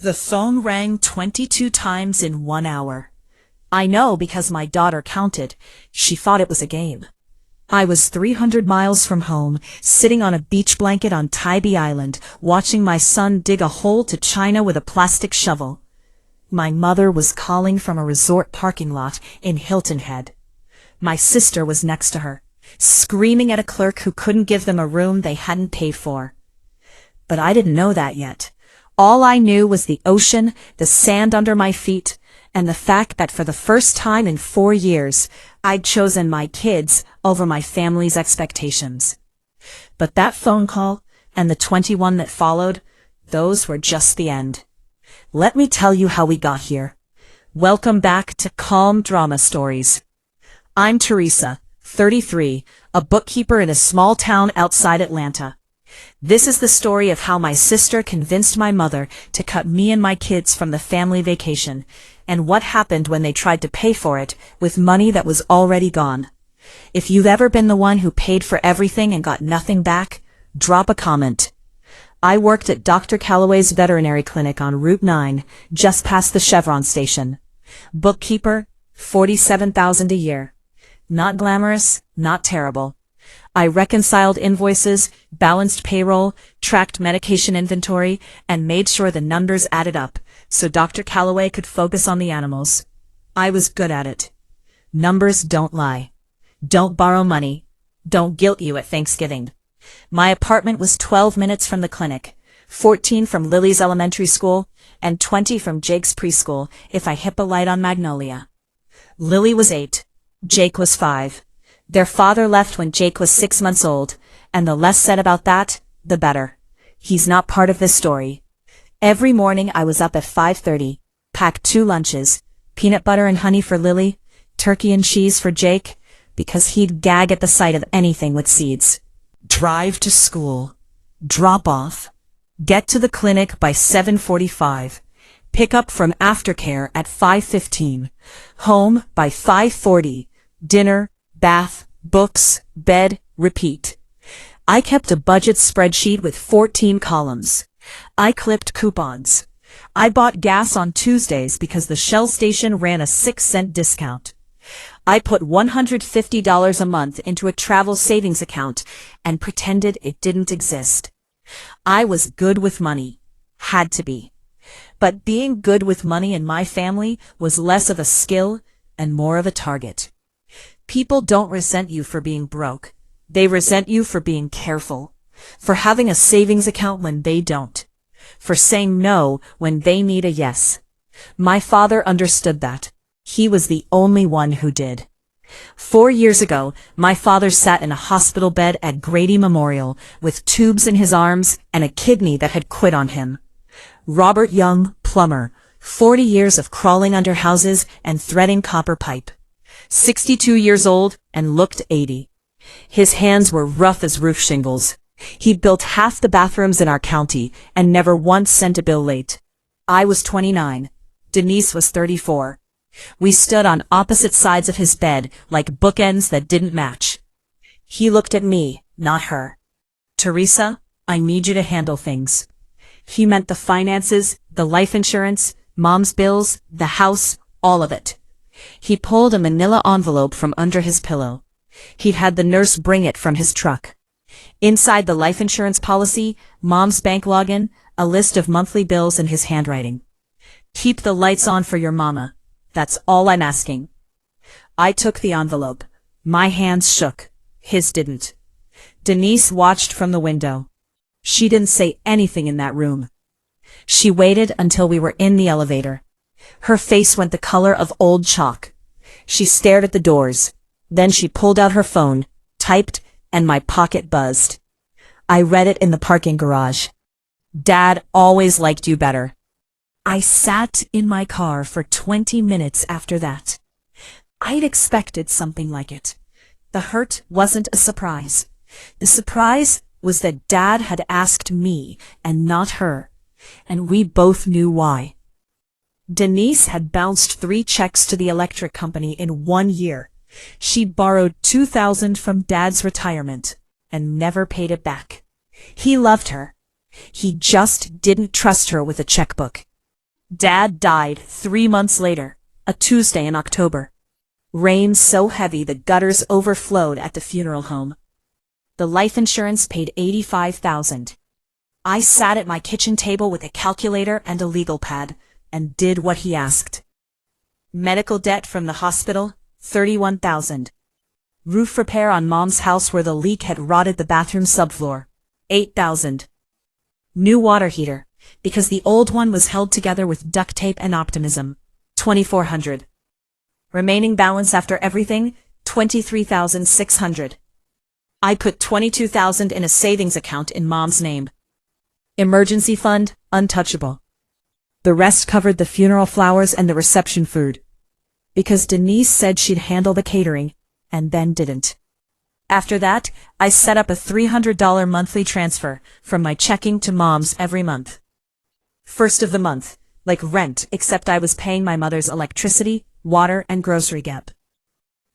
The phone rang 22 times in 1 hour. I know because my daughter counted. She thought it was a game. I was 300 miles from home, sitting on a beach blanket on Tybee Island, watching my son dig a hole to China with a plastic shovel. My mother was calling from a resort parking lot in Hilton Head. My sister was next to her, screaming at a clerk who couldn't give them a room they hadn't paid for. But I didn't know that yet. All I knew was the ocean, the sand under my feet, and the fact that for the first time in 4 years, I'd chosen my kids over my family's expectations. But that phone call, and the 21 that followed, those were just the end. Let me tell you how we got here. Welcome back to Calm Drama Stories. I'm Teresa, 33, a bookkeeper in a small town outside Atlanta. This is the story of how my sister convinced my mother to cut me and my kids from the family vacation, and what happened when they tried to pay for it with money that was already gone. If you've ever been the one who paid for everything and got nothing back, drop a comment. I worked at Dr. Calloway's veterinary clinic on Route 9, just past the Chevron station. Bookkeeper, $47,000 a year. Not glamorous, not terrible. I reconciled invoices, balanced payroll, tracked medication inventory, and made sure the numbers added up, so Dr. Calloway could focus on the animals. I was good at it. Numbers don't lie. Don't borrow money. Don't guilt you at Thanksgiving. My apartment was 12 minutes from the clinic, 14 from Lily's elementary school, and 20 from Jake's preschool if I hit a light on Magnolia. Lily was 8. Jake was 5. Their father left when Jake was 6 months old, and the less said about that, the better. He's not part of this story. Every morning I was up at 5:30, packed 2 lunches, peanut butter and honey for Lily, turkey and cheese for Jake, because he'd gag at the sight of anything with seeds. Drive to school. Drop off. Get to the clinic by 7:45. Pick up from aftercare at 5:15. Home by 5:40. Dinner, bath, books, bed, repeat. I kept a budget spreadsheet with 14 columns. I clipped coupons. I bought gas on Tuesdays because the Shell station ran a 6-cent discount. I put $150 a month into a travel savings account and pretended it didn't exist. I was good with money. Had to be. But being good with money in my family was less of a skill and more of a target. People don't resent you for being broke. They resent you for being careful, for having a savings account when they don't, for saying no when they need a yes. My father understood that. He was the only one who did. 4 years ago, my father sat in a hospital bed at Grady Memorial with tubes in his arms and a kidney that had quit on him. Robert Young, plumber, 40 years of crawling under houses and threading copper pipe. 62 years old and looked 80. His hands were rough as roof shingles. He built half the bathrooms in our county and never once sent a bill late. I was 29. Denise was 34. We stood on opposite sides of his bed like bookends that didn't match. He looked at me, not her. Teresa, I need you to handle things. He meant the finances, the life insurance, Mom's bills, the house, all of it. He pulled a manila envelope from under his pillow. He'd had the nurse bring it from his truck. Inside the life insurance policy, Mom's bank login, a list of monthly bills in his handwriting. Keep the lights on for your mama. That's all I'm asking. I took the envelope. My hands shook. His didn't. Denise watched from the window. She didn't say anything in that room. She waited until we were in the elevator. Her face went the color of old chalk. She stared at the doors. Then she pulled out her phone, typed, and my pocket buzzed. I read it in the parking garage. Dad always liked you better. I sat in my car for 20 minutes after that. I'd expected something like it. The hurt wasn't a surprise. The surprise was that Dad had asked me and not her, and we both knew why. Denise had bounced 3 checks to the electric company in 1 year. She'd borrowed $2,000 from Dad's retirement and never paid it back. He loved her. He just didn't trust her with a checkbook. Dad died 3 months later, a Tuesday in October. Rain so heavy the gutters overflowed at the funeral home. The life insurance paid $85,000. I sat at my kitchen table with a calculator and a legal pad, and did what he asked. Medical debt from the hospital, $31,000. Roof repair on Mom's house where the leak had rotted the bathroom subfloor, $8,000. New water heater, because the old one was held together with duct tape and optimism, $2,400. Remaining balance after everything, $23,600. I put $22,000 in a savings account in Mom's name. Emergency fund, untouchable. The rest covered the funeral flowers and the reception food. Because Denise said she'd handle the catering, and then didn't. After that, I set up a $300 monthly transfer from my checking to Mom's every month. First of the month, like rent, except I was paying my mother's electricity, water, and grocery gap.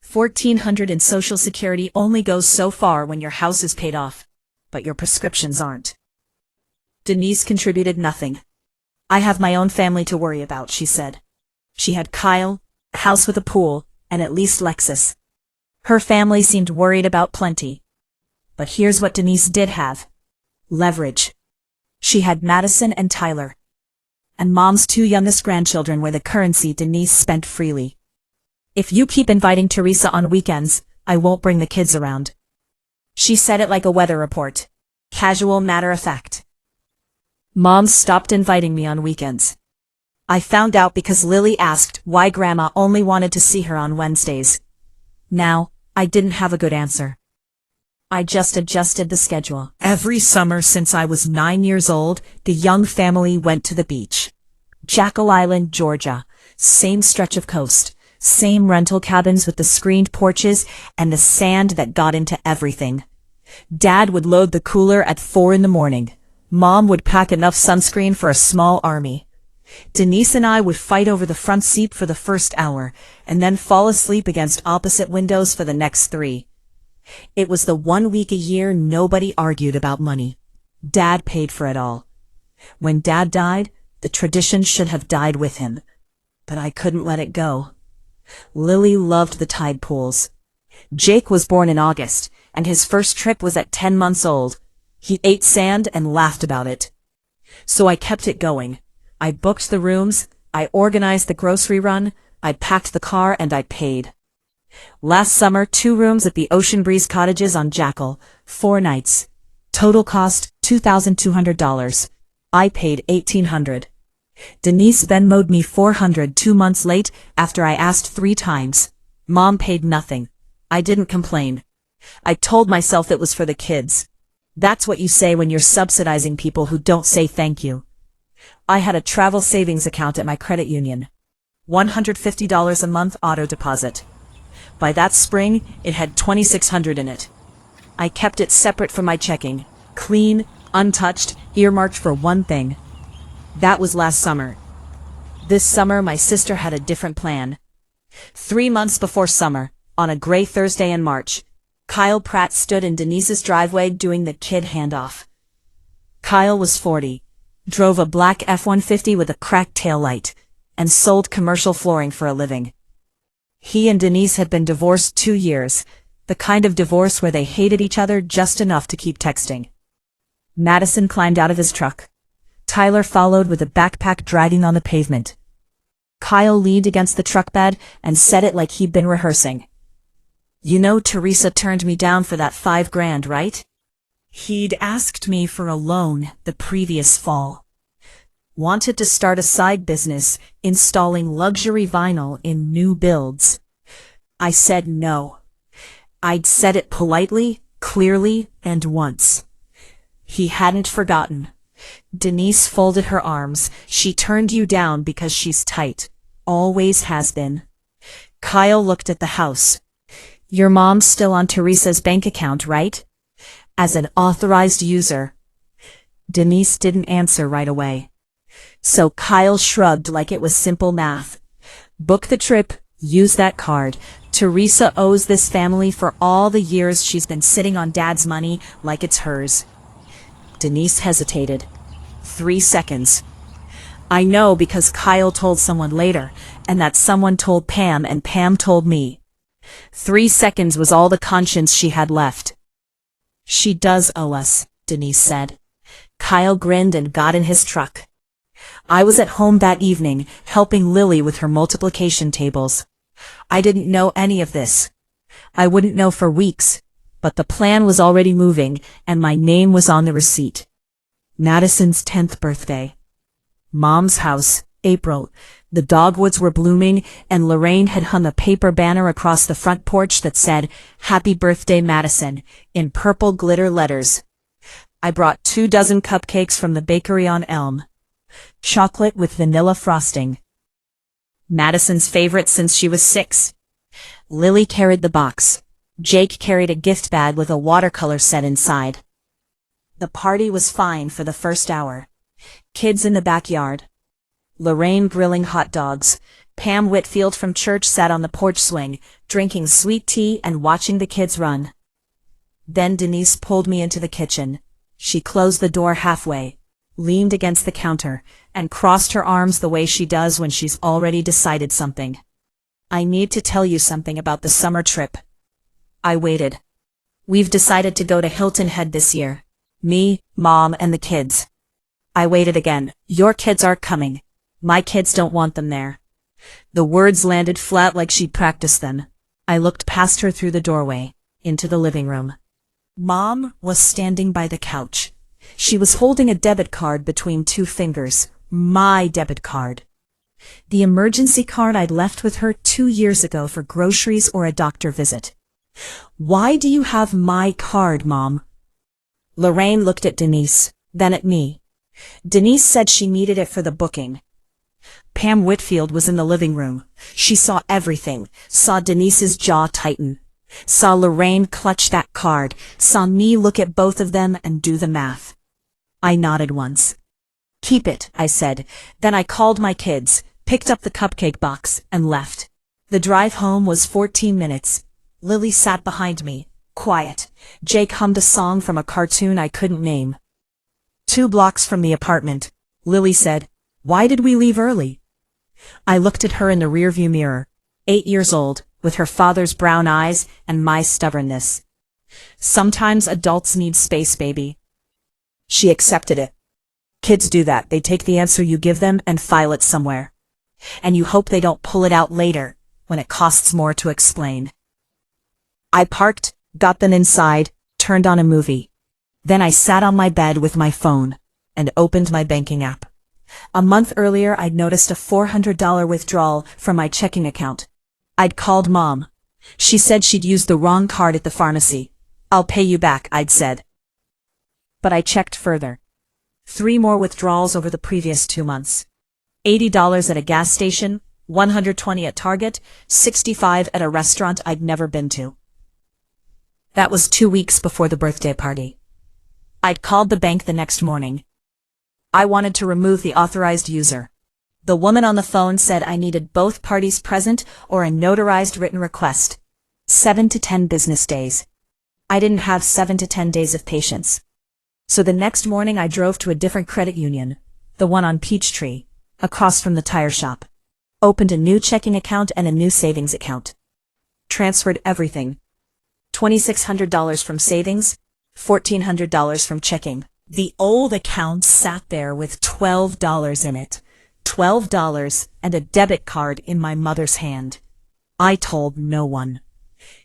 $1,400 in Social Security only goes so far when your house is paid off, but your prescriptions aren't. Denise contributed nothing. I have my own family to worry about, she said. She had Kyle, a house with a pool, and at least Lexus. Her family seemed worried about plenty. But here's what Denise did have. Leverage. She had Madison and Tyler. And Mom's 2 youngest grandchildren were the currency Denise spent freely. If you keep inviting Teresa on weekends, I won't bring the kids around. She said it like a weather report. Casual, matter of fact. Mom stopped inviting me on weekends. I found out because Lily asked why Grandma only wanted to see her on Wednesdays. Now, I didn't have a good answer. I just adjusted the schedule. Every summer since I was 9 years old, the young family went to the beach. Jackal Island, Georgia. Same stretch of coast. Same rental cabins with the screened porches and the sand that got into everything. Dad would load the cooler at 4 in the morning. Mom would pack enough sunscreen for a small army. Denise and I would fight over the front seat for the first hour, and then fall asleep against opposite windows for the next 3. It was the 1 week a year nobody argued about money. Dad paid for it all. When Dad died, the tradition should have died with him. But I couldn't let it go. Lily loved the tide pools. Jake was born in August, and his first trip was at 10 months old. He ate sand and laughed about it. So I kept it going. I booked the rooms, I organized the grocery run, I packed the car, and I paid. Last summer, 2 rooms at the Ocean Breeze Cottages on Jackal, 4 nights. Total cost, $2,200. I paid $1,800. Denise Venmo'd me $400 2 months late after I asked 3 times. Mom paid nothing. I didn't complain. I told myself it was for the kids. That's what you say when you're subsidizing people who don't say thank you. I had a travel savings account at my credit union. $150 a month auto deposit. By that spring, it had $2,600 in it. I kept it separate from my checking, clean, untouched, earmarked for one thing. That was last summer. This summer, my sister had a different plan. 3 months before summer, on a gray Thursday in March, Kyle Pratt stood in Denise's driveway doing the kid handoff. Kyle was 40, drove a black F-150 with a cracked taillight, and sold commercial flooring for a living. He and Denise had been divorced 2 years, the kind of divorce where they hated each other just enough to keep texting. Madison climbed out of his truck. Tyler followed with a backpack dragging on the pavement. Kyle leaned against the truck bed and said it like he'd been rehearsing. You know Teresa turned me down for that $5,000, right? He'd asked me for a loan the previous fall. Wanted to start a side business, installing luxury vinyl in new builds. I said no. I'd said it politely, clearly, and once. He hadn't forgotten. Denise folded her arms. She turned you down because she's tight. Always has been. Kyle looked at the house. Your mom's still on Teresa's bank account, right? As an authorized user. Denise didn't answer right away. So Kyle shrugged like it was simple math. Book the trip, use that card. Teresa owes this family for all the years she's been sitting on Dad's money like it's hers. Denise hesitated. 3 seconds. I know because Kyle told someone later, and that someone told Pam and Pam told me. 3 seconds was all the conscience she had left. She does owe us, Denise said. Kyle grinned and got in his truck. I was at home that evening, helping Lily with her multiplication tables. I didn't know any of this. I wouldn't know for weeks, but the plan was already moving, and my name was on the receipt. Madison's 10th birthday. Mom's house, April. The dogwoods were blooming, and Lorraine had hung a paper banner across the front porch that said, "Happy Birthday, Madison," in purple glitter letters. I brought 24 cupcakes from the bakery on Elm. Chocolate with vanilla frosting. Madison's favorite since she was 6. Lily carried the box. Jake carried a gift bag with a watercolor set inside. The party was fine for the first hour. Kids in the backyard. Lorraine grilling hot dogs. Pam Whitfield from church sat on the porch swing, drinking sweet tea and watching the kids run. Then Denise pulled me into the kitchen. She closed the door halfway, leaned against the counter, and crossed her arms the way she does when she's already decided something. "I need to tell you something about the summer trip." I waited. "We've decided to go to Hilton Head this year. Me, Mom, and the kids." I waited again. "Your kids aren't coming. My kids don't want them there." The words landed flat like she'd practiced them. I looked past her through the doorway, into the living room. Mom was standing by the couch. She was holding a debit card between 2 fingers. My debit card. The emergency card I'd left with her 2 years ago for groceries or a doctor visit. "Why do you have my card, Mom?" Lorraine looked at Denise, then at me. Denise said she needed it for the booking. Pam Whitfield was in the living room. She saw everything, saw Denise's jaw tighten, saw Lorraine clutch that card, saw me look at both of them and do the math. I nodded once. "Keep it," I said. Then I called my kids, picked up the cupcake box, and left. The drive home was 14 minutes. Lily sat behind me, quiet. Jake hummed a song from a cartoon I couldn't name. 2 blocks from the apartment, Lily said, "Why did we leave early?" I looked at her in the rearview mirror, 8 years old, with her father's brown eyes and my stubbornness. "Sometimes adults need space, baby." She accepted it. Kids do that. They take the answer you give them and file it somewhere. And you hope they don't pull it out later, when it costs more to explain. I parked, got them inside, turned on a movie. Then I sat on my bed with my phone, and opened my banking app. A month earlier I'd noticed a $400 withdrawal from my checking account. I'd called Mom. She said she'd used the wrong card at the pharmacy. "I'll pay you back," I'd said. But I checked further. 3 more withdrawals over the previous 2 months. $80 at a gas station, $120 at Target, $65 at a restaurant I'd never been to. That was 2 weeks before the birthday party. I'd called the bank the next morning. I wanted to remove the authorized user. The woman on the phone said I needed both parties present or a notarized written request. 7 to 10 business days. I didn't have 7 to 10 days of patience. So the next morning I drove to a different credit union, the one on Peachtree, across from the tire shop. Opened a new checking account and a new savings account. Transferred everything. $2,600 from savings, $1,400 from checking. The old account sat there with $12 in it. $12 and a debit card in my mother's hand. I told no one.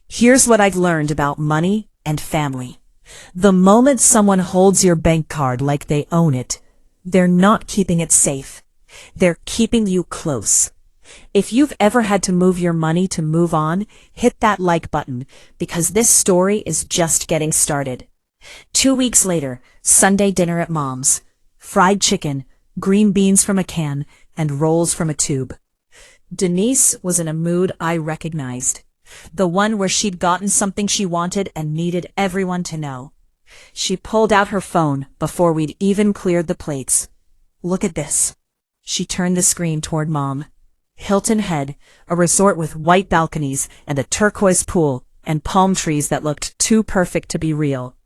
Here's what I've learned about money and family. The moment someone holds your bank card like they own it, they're not keeping it safe. They're keeping you close. If you've ever had to move your money to move on, hit that like button, because this story is just getting started. 2 weeks later, Sunday dinner at Mom's. Fried chicken, green beans from a can, and rolls from a tube. Denise was in a mood I recognized. The one where she'd gotten something she wanted and needed everyone to know. She pulled out her phone before we'd even cleared the plates. "Look at this." She turned the screen toward Mom. Hilton Head, a resort with white balconies and a turquoise pool and palm trees that looked too perfect to be real.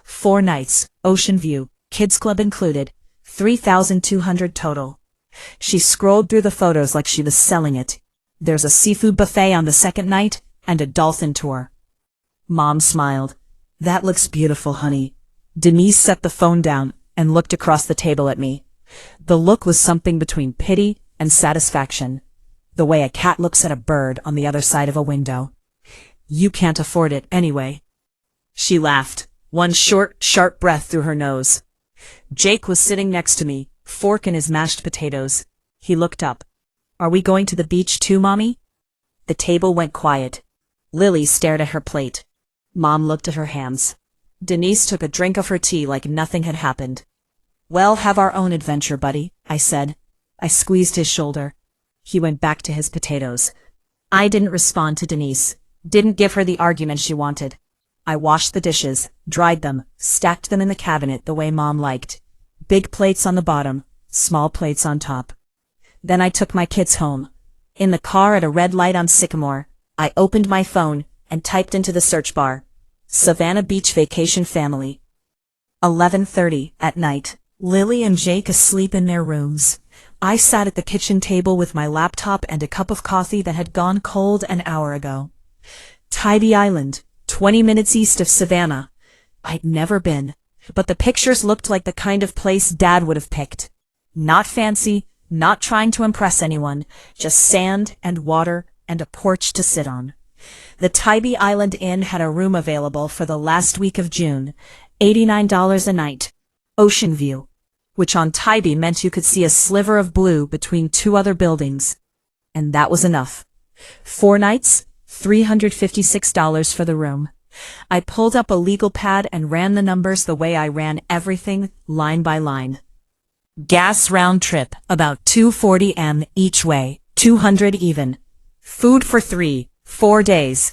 4 nights, ocean view, kids club included, $3,200 total. She scrolled through the photos like she was selling it. There's a seafood buffet on the second night and a dolphin tour. Mom smiled. That looks beautiful, honey. Denise set the phone down and looked across the table at me. The look was something between pity and satisfaction. The way a cat looks at a bird on the other side of a window. You can't afford it anyway. She laughed, one short, sharp breath through her nose. Jake was sitting next to me, fork in his mashed potatoes. He looked up. Are we going to the beach too, Mommy? The table went quiet. Lily stared at her plate. Mom looked at her hands. Denise took a drink of her tea like nothing had happened. Well, have our own adventure, buddy, I said. I squeezed his shoulder. He went back to his potatoes. I didn't respond to Denise. Didn't give her the argument she wanted. I washed the dishes, dried them, stacked them in the cabinet the way Mom liked. Big plates on the bottom, small plates on top. Then I took my kids home. In the car at a red light on Sycamore, I opened my phone and typed into the search bar, Savannah Beach Vacation Family. 11:30 at night. Lily and Jake asleep in their rooms. I sat at the kitchen table with my laptop and a cup of coffee that had gone cold an hour ago. Tybee Island, 20 minutes east of Savannah. I'd never been, but the pictures looked like the kind of place Dad would have picked. Not fancy, not trying to impress anyone, just sand and water and a porch to sit on. The Tybee Island Inn had a room available for the last week of June, $89 a night. Ocean view, which on Tybee meant you could see a sliver of blue between two other buildings. And that was enough. 4 nights, $356 for the room. I pulled up a legal pad and ran the numbers the way I ran everything, line by line. Gas round trip, about $240 m each way, $200 even. Food for 4 days.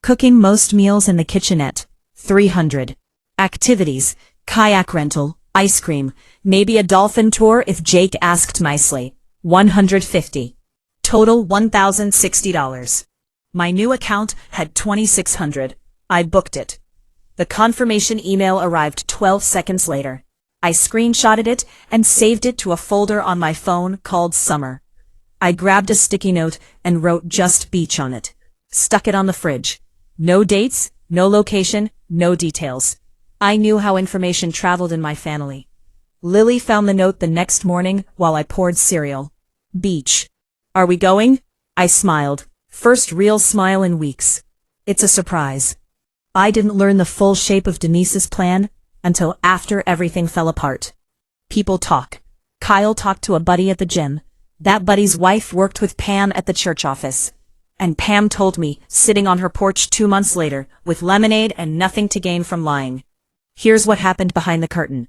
Cooking most meals in the kitchenette, $300. Activities, kayak rental, ice cream, maybe a dolphin tour if Jake asked nicely, $150. Total $1,060. My new account had $2,600. I booked it. The confirmation email arrived 12 seconds later. I screenshotted it and saved it to a folder on my phone called Summer. I grabbed a sticky note and wrote just beach on it. Stuck it on the fridge. No dates, no location, no details. I knew how information traveled in my family. Lily found the note the next morning while I poured cereal. Beach. Are we going? I smiled. First real smile in weeks. It's a surprise. I didn't learn the full shape of Denise's plan until after everything fell apart. People talk. Kyle talked to a buddy at the gym. That buddy's wife worked with Pam at the church office. And Pam told me, sitting on her porch 2 months later, with lemonade and nothing to gain from lying. Here's what happened behind the curtain.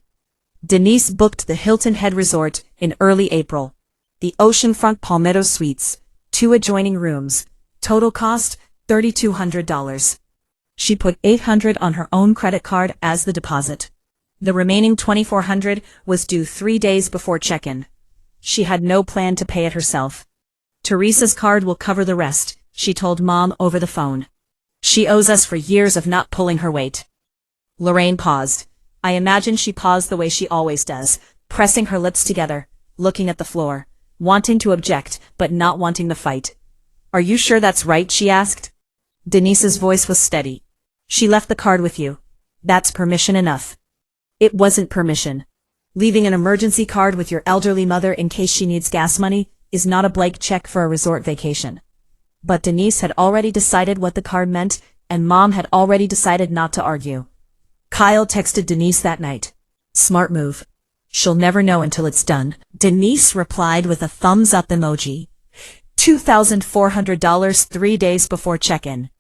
Denise booked the Hilton Head Resort in early April. The oceanfront Palmetto Suites, 2 adjoining rooms. Total cost, $3,200. She put $800 on her own credit card as the deposit. The remaining $2,400 was due 3 days before check-in. She had no plan to pay it herself. Teresa's card will cover the rest, she told Mom over the phone. She owes us for years of not pulling her weight. Lorraine paused. I imagine she paused the way she always does, pressing her lips together, looking at the floor, wanting to object, but not wanting to fight. Are you sure that's right? She asked. Denise's voice was steady. She left the card with you. That's permission enough. It wasn't permission. Leaving an emergency card with your elderly mother in case she needs gas money is not a blank check for a resort vacation. But Denise had already decided what the card meant, and Mom had already decided not to argue. Kyle texted Denise that night. Smart move. She'll never know until it's done. Denise replied with a thumbs up emoji. $2,400 3 days before check-in.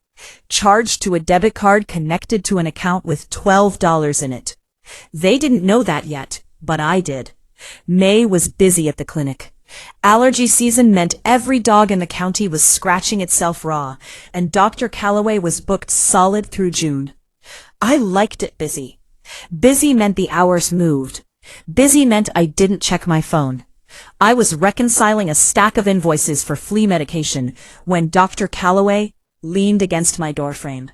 Charged to a debit card connected to an account with $12 in it. They didn't know that yet, but I did. May was busy at the clinic. Allergy season meant every dog in the county was scratching itself raw, and Dr. Calloway was booked solid through June. I liked it busy. Busy meant the hours moved. Busy meant I didn't check my phone. I was reconciling a stack of invoices for flea medication when Dr. Calloway leaned against my doorframe.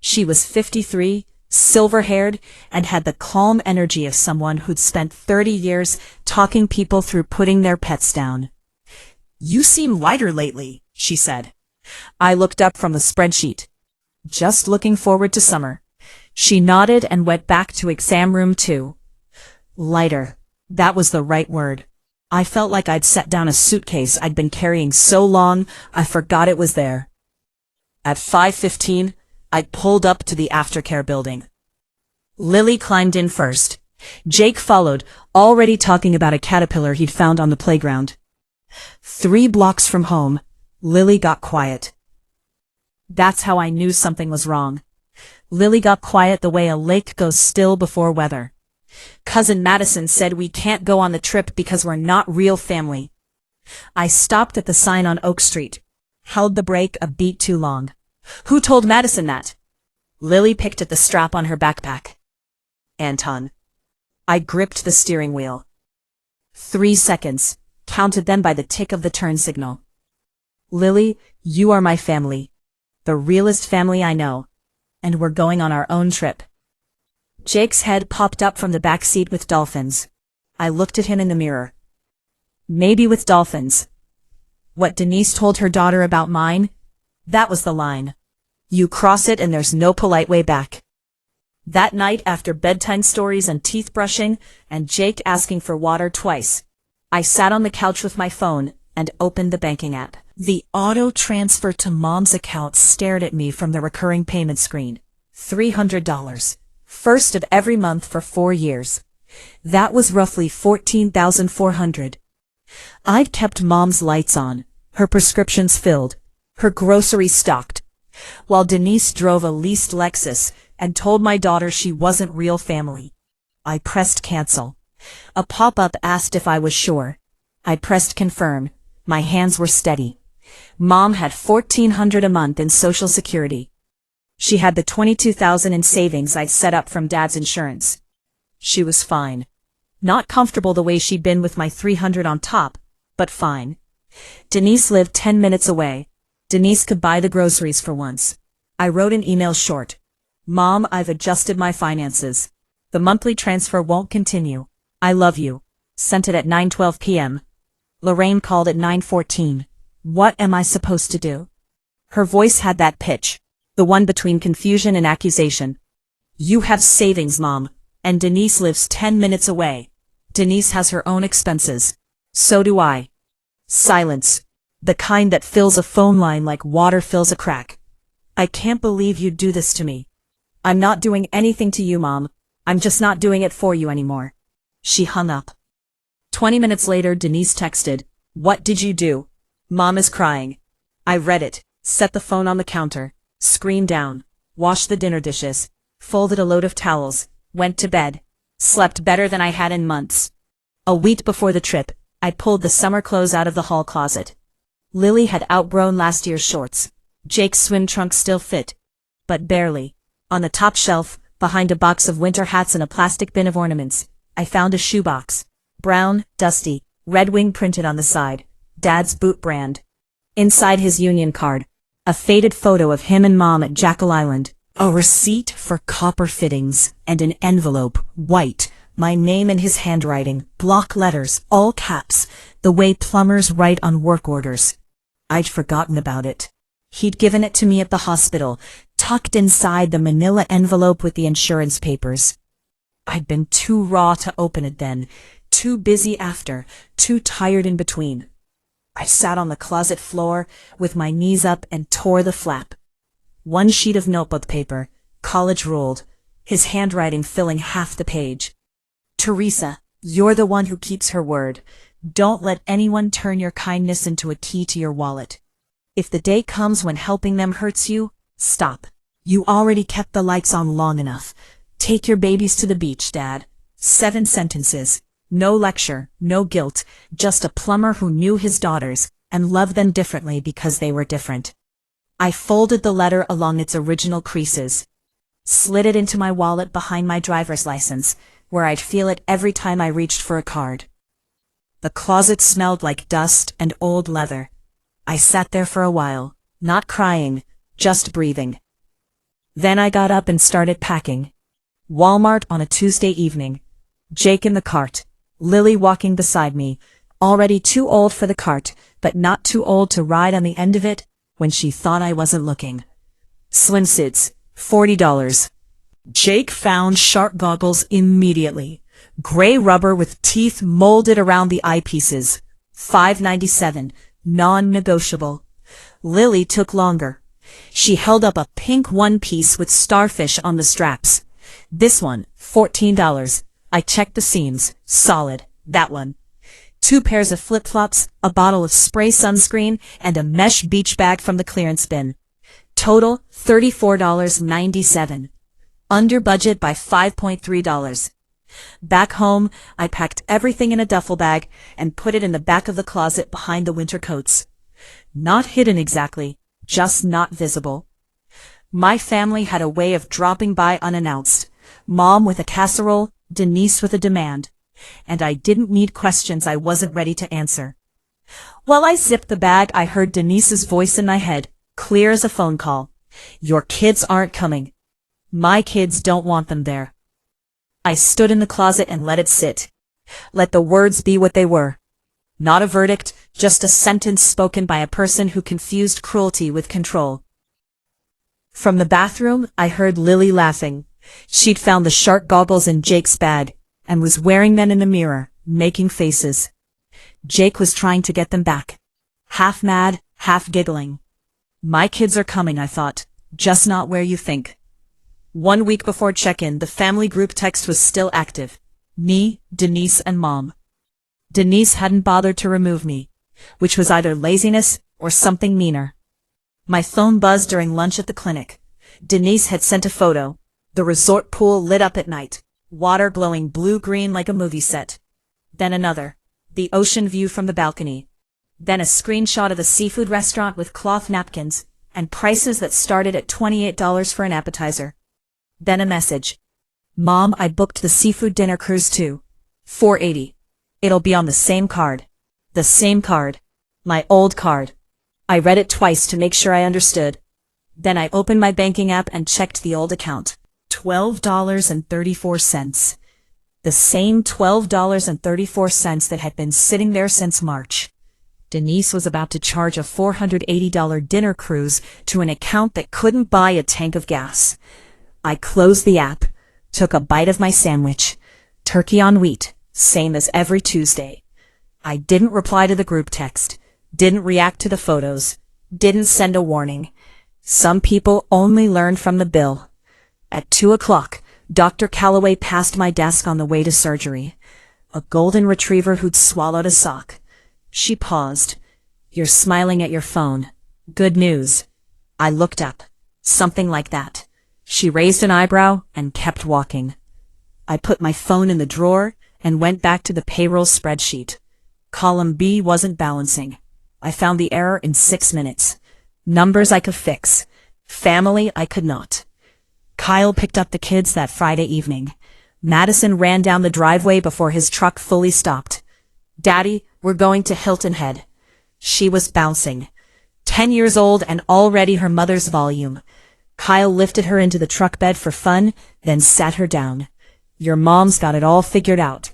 She was 53, silver-haired, and had the calm energy of someone who'd spent 30 years talking people through putting their pets down. "You seem lighter lately," she said. I looked up from the spreadsheet. "Just looking forward to summer." She nodded and went back to exam room 2. Lighter. That was the right word. I felt like I'd set down a suitcase I'd been carrying so long I forgot it was there. At 5:15, I pulled up to the aftercare building. Lily climbed in first. Jake followed, already talking about a caterpillar he'd found on the playground. 3 blocks from home, Lily got quiet. That's how I knew something was wrong. Lily got quiet the way a lake goes still before weather. "Cousin Madison said we can't go on the trip because we're not real family." I stopped at the sign on Oak Street. Held the brake a beat too long. "Who told Madison that?" Lily picked at the strap on her backpack. "Anton." I gripped the steering wheel. 3 seconds, counted them by the tick of the turn signal. "Lily, you are my family. The realest family I know. And we're going on our own trip." Jake's head popped up from the back seat with dolphins. I looked at him in the mirror. "Maybe with dolphins. What Denise told her daughter about mine? That was the line. You cross it and there's no polite way back." That night, after bedtime stories and teeth brushing, and Jake asking for water twice, I sat on the couch with my phone and opened the banking app. The auto transfer to Mom's account stared at me from the recurring payment screen. $300. First of every month for 4 years. That was roughly $14,400. I'd kept Mom's lights on, her prescriptions filled, her groceries stocked, while Denise drove a leased Lexus and told my daughter she wasn't real family. I pressed cancel. A pop-up asked if I was sure. I pressed confirm. My hands were steady. Mom had $1,400 a month in Social Security. She had the $22,000 in savings I'd set up from Dad's insurance. She was fine. Not comfortable the way she'd been with my $300 on top, but fine. Denise lived 10 minutes away. Denise could buy the groceries for once. I wrote an email short. "Mom, I've adjusted my finances. The monthly transfer won't continue. I love you." Sent it at 9:12 p.m. Lorraine called at 9:14. "What am I supposed to do?" Her voice had that pitch, the one between confusion and accusation. "You have savings, Mom, and Denise lives 10 minutes away. Denise has her own expenses. So do I." Silence. The kind that fills a phone line like water fills a crack. "I can't believe you'd do this to me." "I'm not doing anything to you, Mom. I'm just not doing it for you anymore." She hung up. 20 minutes later, Denise texted, "What did you do? Mom is crying." I read it, set the phone on the counter, screen down, washed the dinner dishes, folded a load of towels, went to bed, slept better than I had in months. A week before the trip, I pulled the summer clothes out of the hall closet. Lily had outgrown last year's shorts. Jake's swim trunk still fit, but barely. On the top shelf, behind a box of winter hats and a plastic bin of ornaments, I found a shoebox. Brown, dusty, Red Wing printed on the side, Dad's boot brand. Inside his union card, a faded photo of him and Mom at Jackal Island, a receipt for copper fittings, and an envelope, white, my name in his handwriting, block letters, all caps, the way plumbers write on work orders. I'd forgotten about it. He'd given it to me at the hospital, tucked inside the manila envelope with the insurance papers. I'd been too raw to open it then, too busy after, too tired in between. I sat on the closet floor with my knees up and tore the flap. One sheet of notebook paper, college ruled, his handwriting filling half the page. "Teresa, you're the one who keeps her word. Don't let anyone turn your kindness into a key to your wallet. If the day comes when helping them hurts you, stop. You already kept the lights on long enough. Take your babies to the beach, Dad." 7 sentences. No lecture, no guilt, just a plumber who knew his daughters and loved them differently because they were different. I folded the letter along its original creases, slid it into my wallet behind my driver's license, where I'd feel it every time I reached for a card. The closet smelled like dust and old leather. I sat there for a while, not crying, just breathing. Then I got up and started packing. Walmart on a Tuesday evening. Jake in the cart. Lily walking beside me, already too old for the cart, but not too old to ride on the end of it when she thought I wasn't looking. Slim Sids, $40. Jake found shark goggles immediately. Gray rubber with teeth molded around the eyepieces. $5.97, non-negotiable. Lily took longer. She held up a pink one-piece with starfish on the straps. This one, $14. I checked the seams. Solid. That one. 2 pairs of flip-flops, a bottle of spray sunscreen, and a mesh beach bag from the clearance bin. Total, $34.97. Under budget by $5.3. Back home, I packed everything in a duffel bag and put it in the back of the closet behind the winter coats. Not hidden exactly, just not visible. My family had a way of dropping by unannounced. Mom with a casserole, Denise with a demand. And I didn't need questions I wasn't ready to answer. While I zipped the bag, I heard Denise's voice in my head, clear as a phone call. Your kids aren't coming. My kids don't want them there. I stood in the closet and let it sit. Let the words be what they were. Not a verdict, just a sentence spoken by a person who confused cruelty with control. From the bathroom, I heard Lily laughing. She'd found the shark goggles in Jake's bag and was wearing them in the mirror, making faces. Jake was trying to get them back. Half mad, half giggling. My kids are coming, I thought, just not where you think. 1 week before check-in, the family group text was still active. Me, Denise, and Mom. Denise hadn't bothered to remove me, which was either laziness or something meaner. My phone buzzed during lunch at the clinic. Denise had sent a photo. The resort pool lit up at night, water glowing blue-green like a movie set. Then another, the ocean view from the balcony. Then a screenshot of the seafood restaurant with cloth napkins and prices that started at $28 for an appetizer. Then a message. Mom, I booked the seafood dinner cruise too. $4.80. It'll be on the same card. The same card. My old card. I read it twice to make sure I understood. Then I opened my banking app and checked the old account. $12.34. The same $12.34 that had been sitting there since March. Denise was about to charge a $480 dinner cruise to an account that couldn't buy a tank of gas. I closed the app, took a bite of my sandwich. Turkey on wheat, same as every Tuesday. I didn't reply to the group text, didn't react to the photos, didn't send a warning. Some people only learn from the bill. At 2 o'clock, Dr. Calloway passed my desk on the way to surgery. A golden retriever who'd swallowed a sock. She paused. You're smiling at your phone. Good news. I looked up. Something like that. She raised an eyebrow and kept walking. I put my phone in the drawer and went back to the payroll spreadsheet. Column B wasn't balancing. I found the error in 6 minutes. Numbers I could fix. Family I could not. Kyle picked up the kids that Friday evening. Madison ran down the driveway before his truck fully stopped. Daddy, we're going to Hilton Head. She was bouncing. 10 years old and already her mother's volume. Kyle lifted her into the truck bed for fun, then sat her down. Your mom's got it all figured out.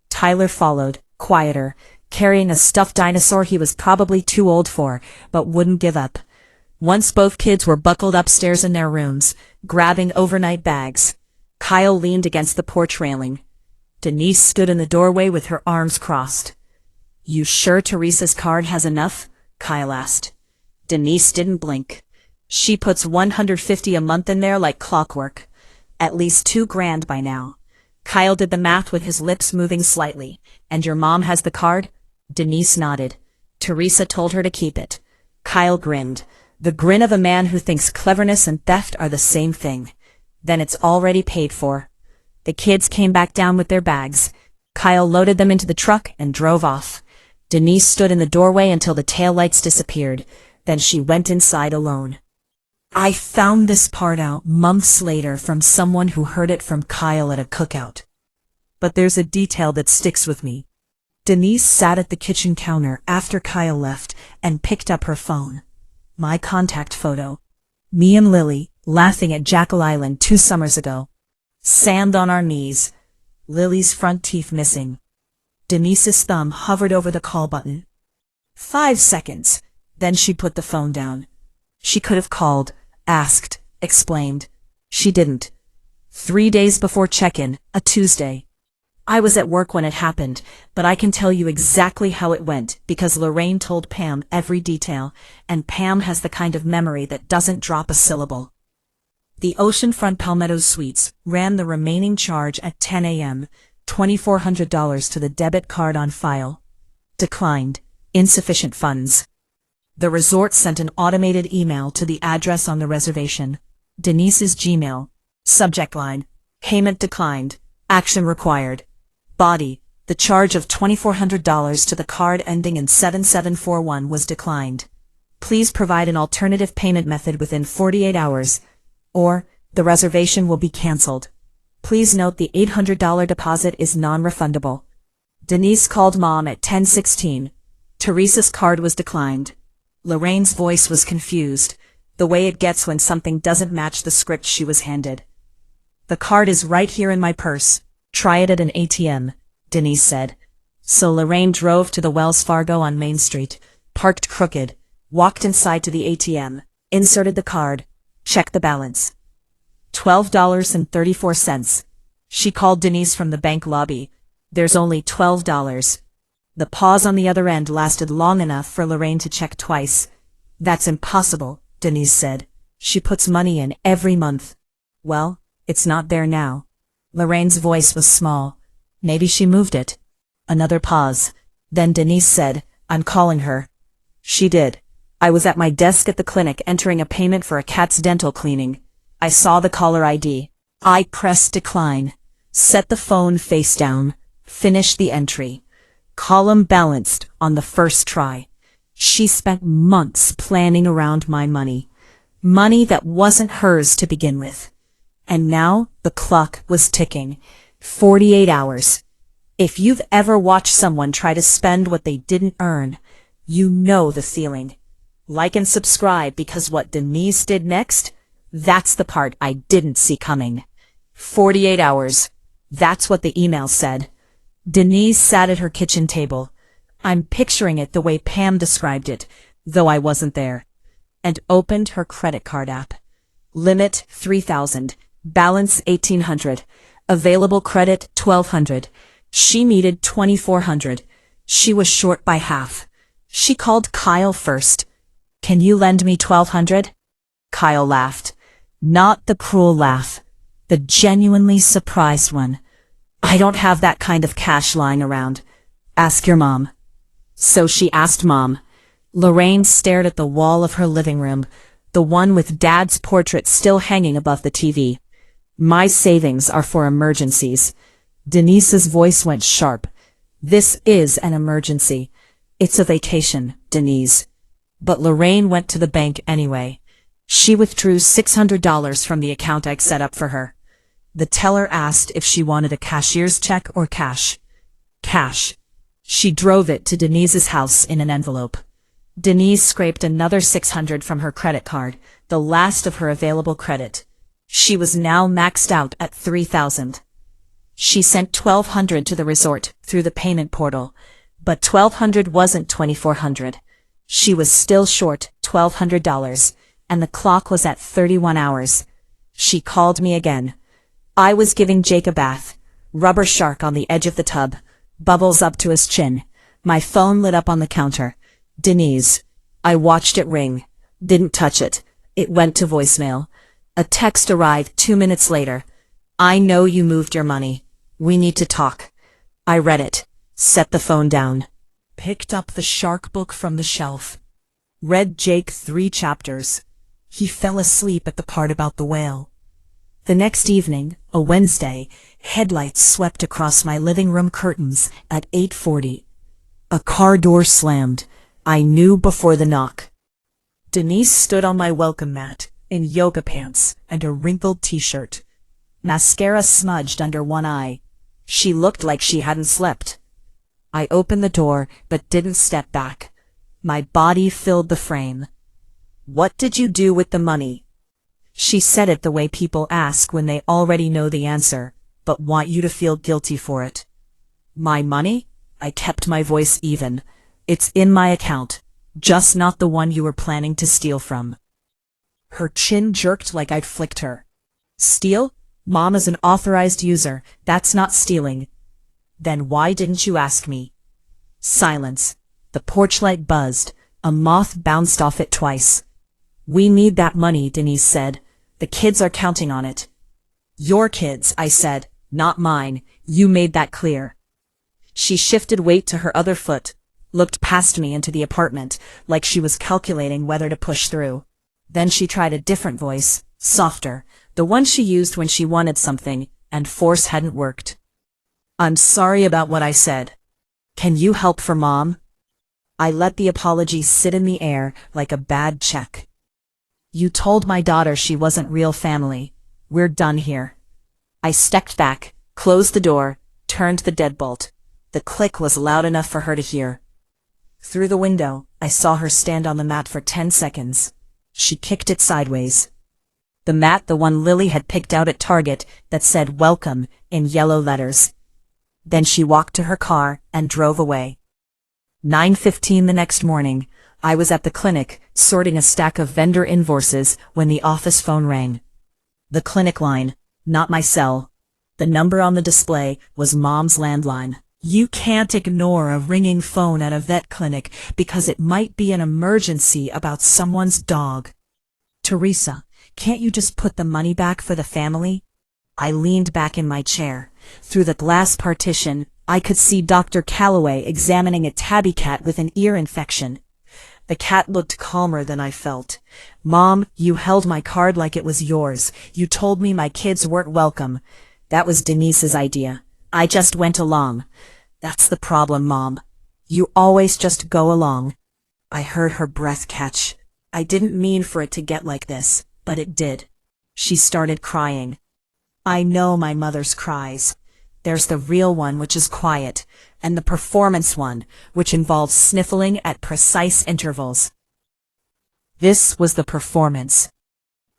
Tyler followed, quieter, carrying a stuffed dinosaur he was probably too old for, but wouldn't give up. Once both kids were buckled upstairs in their rooms, grabbing overnight bags. Kyle leaned against the porch railing. Denise stood in the doorway with her arms crossed. You sure Teresa's card has enough? Kyle asked. Denise didn't blink. She puts $150 a month in there like clockwork. At least $2,000 by now. Kyle did the math with his lips moving slightly. And your mom has the card? Denise nodded. Teresa told her to keep it. Kyle grinned. The grin of a man who thinks cleverness and theft are the same thing. Then it's already paid for. The kids came back down with their bags. Kyle loaded them into the truck and drove off. Denise stood in the doorway until the taillights disappeared. Then she went inside alone. I found this part out months later from someone who heard it from Kyle at a cookout. But there's a detail that sticks with me. Denise sat at the kitchen counter after Kyle left and picked up her phone. My contact photo. Me and Lily, laughing at Jackal Island 2 summers ago. Sand on our knees. Lily's front teeth missing. Denise's thumb hovered over the call button. 5 seconds. Then she put the phone down. She could have called, asked, explained. She didn't. 3 days before check-in, a Tuesday. I was at work when it happened, but I can tell you exactly how it went because Lorraine told Pam every detail, and Pam has the kind of memory that doesn't drop a syllable. The oceanfront Palmetto Suites ran the remaining charge at 10 a.m., $2,400 to the debit card on file. Declined. Insufficient funds. The resort sent an automated email to the address on the reservation. Denise's Gmail. Subject line. Payment declined. Action required. Body. The charge of $2,400 to the card ending in 7741 was declined. Please provide an alternative payment method within 48 hours, or the reservation will be canceled. Please note the $800 deposit is non-refundable. Denise called Mom at 10:16. Teresa's card was declined. Lorraine's voice was confused, the way it gets when something doesn't match the script she was handed. The card is right here in my purse. Try it at an ATM, Denise said. So Lorraine drove to the Wells Fargo on Main Street, parked crooked, walked inside to the ATM, inserted the card, checked the balance. $12.34. She called Denise from the bank lobby. There's only $12. The pause on the other end lasted long enough for Lorraine to check twice. That's impossible, Denise said. She puts money in every month. Well, it's not there now. Lorraine's voice was small. Maybe she moved it. Another pause. Then Denise said, I'm calling her. She did. I was at my desk at the clinic entering a payment for a cat's dental cleaning. I saw the caller ID. I pressed decline. Set the phone face down. Finished the entry. Column balanced on the first try. She spent months planning around my money. Money that wasn't hers to begin with. And now the clock was ticking. 48 hours. If you've ever watched someone try to spend what they didn't earn, you know the feeling. Like and subscribe because what Denise did next, that's the part I didn't see coming. 48 hours. That's what the email said. Denise sat at her kitchen table. I'm picturing it the way Pam described it, though I wasn't there. And opened her credit card app. Limit $3,000. Balance $1,800. Available credit $1,200. She needed $2,400. She was short by half. She called Kyle first. Can you lend me $1,200? Kyle laughed. Not the cruel laugh. The genuinely surprised one. I don't have that kind of cash lying around. Ask your mom. So she asked Mom. Lorraine stared at the wall of her living room, the one with Dad's portrait still hanging above the TV. My savings are for emergencies. Denise's voice went sharp. This is an emergency. It's a vacation, Denise. But Lorraine went to the bank anyway. She withdrew $600 from the account I'd set up for her. The teller asked if she wanted a cashier's check or cash. Cash. She drove it to Denise's house in an envelope. Denise scraped another $600 from her credit card, the last of her available credit. She was now maxed out at $3,000. She sent $1,200 to the resort through the payment portal, but $1,200 wasn't $2,400. She was still short $1,200, and the clock was at 31 hours. She called me again. I was giving Jake a bath. Rubber shark on the edge of the tub. Bubbles up to his chin. My phone lit up on the counter. Denise. I watched it ring. Didn't touch it. It went to voicemail. A text arrived 2 minutes later. I know you moved your money. We need to talk. I read it. Set the phone down. Picked up the shark book from the shelf. Read Jake 3 chapters. He fell asleep at the part about the whale. The next evening, a Wednesday, headlights swept across my living room curtains at 8:40. A car door slammed. I knew before the knock. Denise stood on my welcome mat, in yoga pants and a wrinkled t-shirt. Mascara smudged under one eye. She looked like she hadn't slept. I opened the door, but didn't step back. My body filled the frame. What did you do with the money? She said it the way people ask when they already know the answer, but want you to feel guilty for it. My money? I kept my voice even. It's in my account, just not the one you were planning to steal from. Her chin jerked like I'd flicked her. Steal? Mom is an authorized user. That's not stealing. Then why didn't you ask me? Silence. The porch light buzzed. A moth bounced off it twice. We need that money, Denise said. The kids are counting on it. Your kids, I said, not mine. You made that clear. She shifted weight to her other foot, looked past me into the apartment, like she was calculating whether to push through. Then she tried a different voice, softer, the one she used when she wanted something, and force hadn't worked. I'm sorry about what I said. Can you help for Mom? I let the apology sit in the air like a bad check. You told my daughter she wasn't real family. We're done here. I stepped back, closed the door, turned the deadbolt. The click was loud enough for her to hear. Through the window, I saw her stand on the mat for 10 seconds. She kicked it sideways. The mat, the one Lily had picked out at Target, that said "Welcome" in yellow letters. Then she walked to her car and drove away. 9:15 the next morning, I was at the clinic, sorting a stack of vendor invoices when the office phone rang. The clinic line, not my cell. The number on the display was Mom's landline. You can't ignore a ringing phone at a vet clinic because it might be an emergency about someone's dog. Teresa, can't you just put the money back for the family? I leaned back in my chair. Through the glass partition, I could see Dr. Calloway examining a tabby cat with an ear infection. The cat looked calmer than I felt. Mom, you held my card like it was yours. You told me my kids weren't welcome. That was Denise's idea. I just went along. That's the problem, Mom. You always just go along. I heard her breath catch. I didn't mean for it to get like this, but it did. She started crying. I know my mother's cries. There's the real one, which is quiet, and the performance one, which involves sniffling at precise intervals. This was the performance.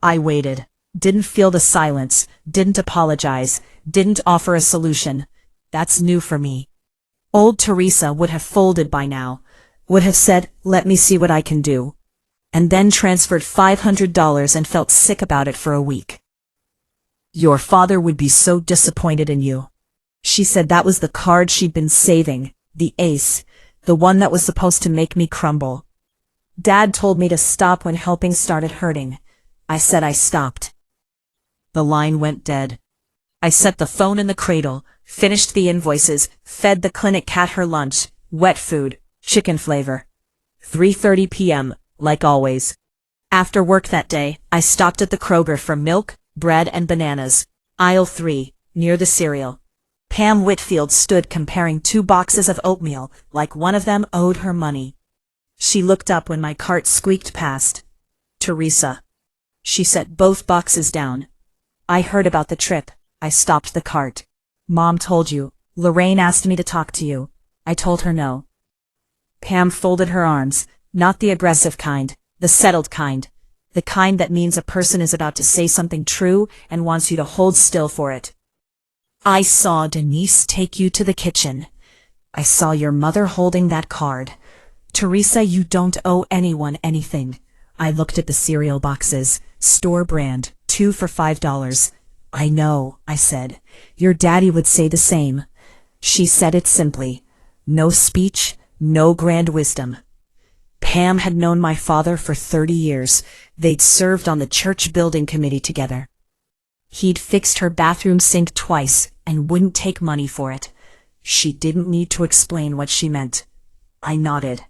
I waited, didn't feel the silence, didn't apologize, didn't offer a solution. That's new for me. Old Teresa would have folded by now, would have said, let me see what I can do, and then transferred $500 and felt sick about it for a week. Your father would be so disappointed in you. She said that was the card she'd been saving, the ace, the one that was supposed to make me crumble. Dad told me to stop when helping started hurting. I said I stopped. The line went dead. I set the phone in the cradle, finished the invoices, fed the clinic cat her lunch, wet food, chicken flavor. 3:30 p.m., like always. After work that day, I stopped at the Kroger for milk, bread and bananas. Aisle 3, near the cereal. Pam Whitfield stood comparing 2 boxes of oatmeal, like one of them owed her money. She looked up when my cart squeaked past. Teresa. She set both boxes down. I heard about the trip. I stopped the cart. Mom told you. Lorraine asked me to talk to you. I told her no. Pam folded her arms, not the aggressive kind, the settled kind. The kind that means a person is about to say something true and wants you to hold still for it. I saw Denise take you to the kitchen. I saw your mother holding that card. Teresa, you don't owe anyone anything. I looked at the cereal boxes, store brand, 2 for $5. I know, I said. Your daddy would say the same. She said it simply. No speech, no grand wisdom. Pam had known my father for 30 years. They'd served on the church building committee together. He'd fixed her bathroom sink twice and wouldn't take money for it. She didn't need to explain what she meant. I nodded.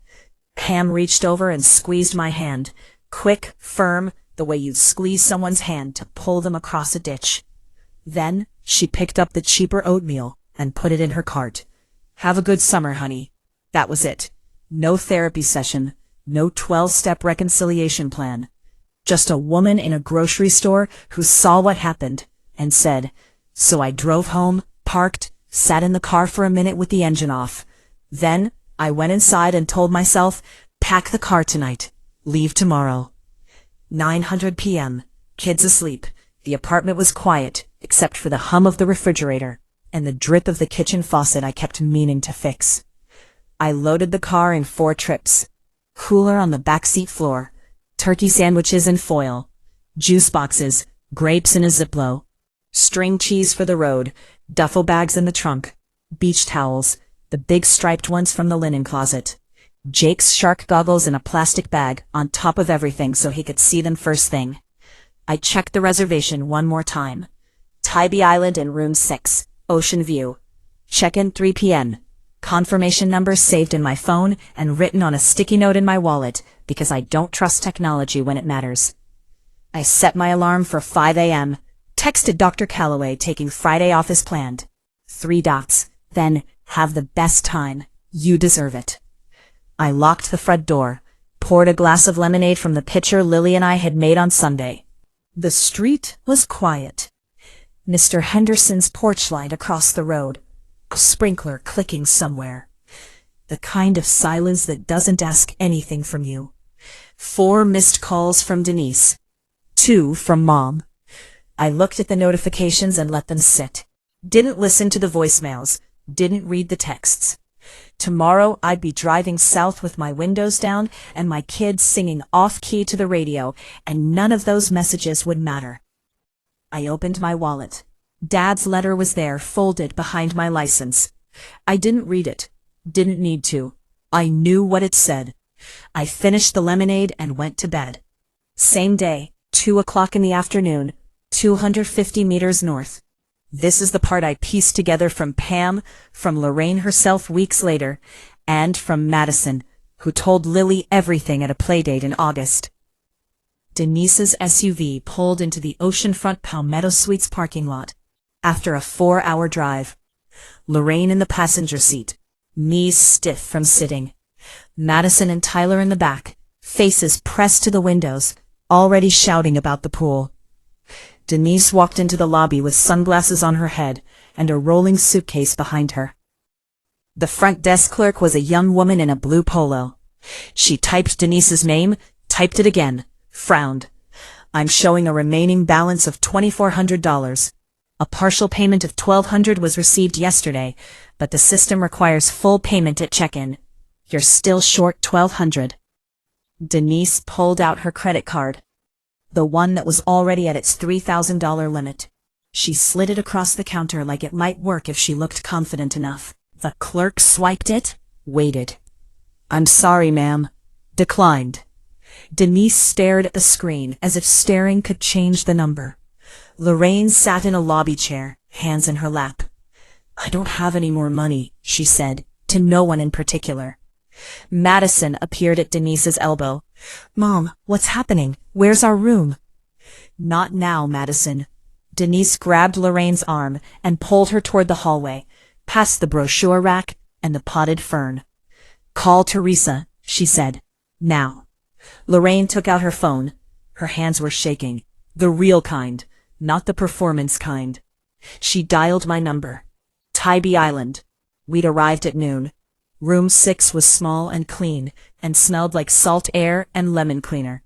Pam reached over and squeezed my hand, quick, firm, the way you'd squeeze someone's hand to pull them across a ditch. Then she picked up the cheaper oatmeal and put it in her cart. Have a good summer, honey. That was it. No therapy session, no 12-step reconciliation plan. Just a woman in a grocery store who saw what happened and said, so I drove home, parked, sat in the car for a minute with the engine off. Then I went inside and told myself, pack the car tonight, leave tomorrow. 9:00 p.m., Kids asleep. The apartment was quiet, except for the hum of the refrigerator and the drip of the kitchen faucet I kept meaning to fix. I loaded the car in 4 trips. Cooler on the backseat floor, turkey sandwiches in foil, juice boxes, grapes in a Ziploc, string cheese for the road, duffel bags in the trunk, beach towels, the big striped ones from the linen closet, Jake's shark goggles in a plastic bag on top of everything so he could see them first thing. I checked the reservation one more time. Tybee Island in room 6, Ocean View. Check-in 3 p.m. Confirmation number saved in my phone and written on a sticky note in my wallet because I don't trust technology when it matters. I set my alarm for 5 a.m., texted Dr. Calloway taking Friday off as planned. 3 dots. Then, have the best time. You deserve it. I locked the front door, poured a glass of lemonade from the pitcher Lily and I had made on Sunday. The street was quiet. Mr. Henderson's porch light across the road, a sprinkler clicking somewhere. The kind of silence that doesn't ask anything from you. 4 missed calls from Denise. 2 from Mom. I looked at the notifications and let them sit. Didn't listen to the voicemails. Didn't read the texts. Tomorrow I'd be driving south with my windows down and my kids singing off-key to the radio, and none of those messages would matter. I opened my wallet. Dad's letter was there, folded behind my license. I didn't read it. Didn't need to. I knew what it said. I finished the lemonade and went to bed. Same day, 2 o'clock in the afternoon, 250 meters north. This is the part I pieced together from Pam, from Lorraine herself weeks later, and from Madison, who told Lily everything at a playdate in August. Denise's SUV pulled into the oceanfront Palmetto Suites parking lot. After a 4-hour drive. Lorraine in the passenger seat, knees stiff from sitting. Madison and Tyler in the back, faces pressed to the windows, already shouting about the pool. Denise walked into the lobby with sunglasses on her head and a rolling suitcase behind her. The front desk clerk was a young woman in a blue polo. She typed Denise's name, typed it again, frowned. I'm showing a remaining balance of $2,400. A partial payment of $1,200 was received yesterday, but the system requires full payment at check-in. You're still short $1,200. Denise pulled out her credit card. The one that was already at its $3,000 limit. She slid it across the counter like it might work if she looked confident enough. The clerk swiped it, waited. I'm sorry, ma'am. Declined. Denise stared at the screen as if staring could change the number. Lorraine sat in a lobby chair, hands in her lap. I don't have any more money, she said, to no one in particular. Madison appeared at Denise's elbow. Mom, what's happening? Where's our room? Not now, Madison. Denise grabbed Lorraine's arm and pulled her toward the hallway, past the brochure rack and the potted fern. Call Teresa, she said. Now. Lorraine took out her phone. Her hands were shaking. The real kind, not the performance kind. She dialed my number. Tybee Island. We'd arrived at noon. Room 6 was small and clean, and smelled like salt air and lemon cleaner.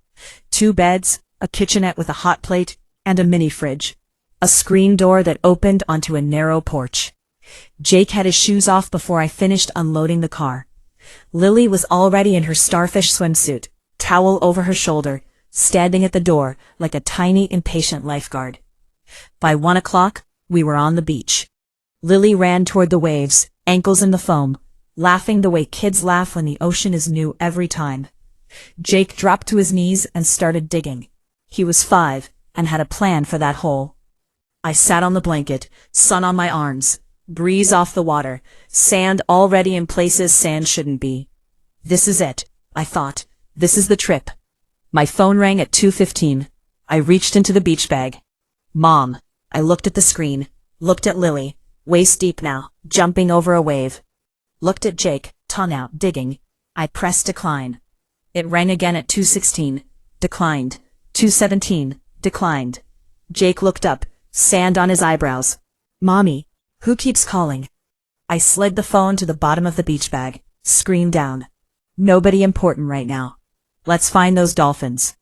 2 beds, a kitchenette with a hot plate, and a mini fridge. A screen door that opened onto a narrow porch. Jake had his shoes off before I finished unloading the car. Lily was already in her starfish swimsuit, towel over her shoulder, standing at the door like a tiny, impatient lifeguard. By 1 o'clock, we were on the beach. Lily ran toward the waves, ankles in the foam, laughing the way kids laugh when the ocean is new every time. Jake dropped to his knees and started digging. He was 5 and had a plan for that hole. I sat on the blanket, sun on my arms, breeze off the water, sand already in places sand shouldn't be. This is it, I thought. This is the trip. My phone rang at 2:15. I reached into the beach bag. Mom. I looked at the screen, looked at Lily, waist deep now, jumping over a wave. Looked at Jake, tongue out, digging. I pressed decline. It rang again at 2:16. Declined. 2:17. Declined. Jake looked up, sand on his eyebrows. Mommy, who keeps calling? I slid the phone to the bottom of the beach bag, screen down. Nobody important right now. Let's find those dolphins.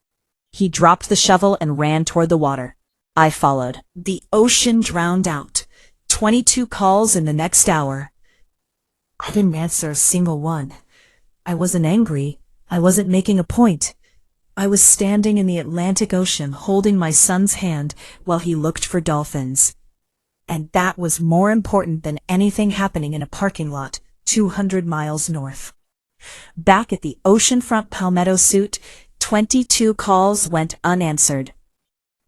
He dropped the shovel and ran toward the water. I followed. The ocean drowned out. 22 calls in the next hour. I didn't answer a single one. I wasn't angry. I wasn't making a point. I was standing in the Atlantic Ocean holding my son's hand while he looked for dolphins. And that was more important than anything happening in a parking lot 200 miles north. Back at the oceanfront Palmetto suite, 22 calls went unanswered.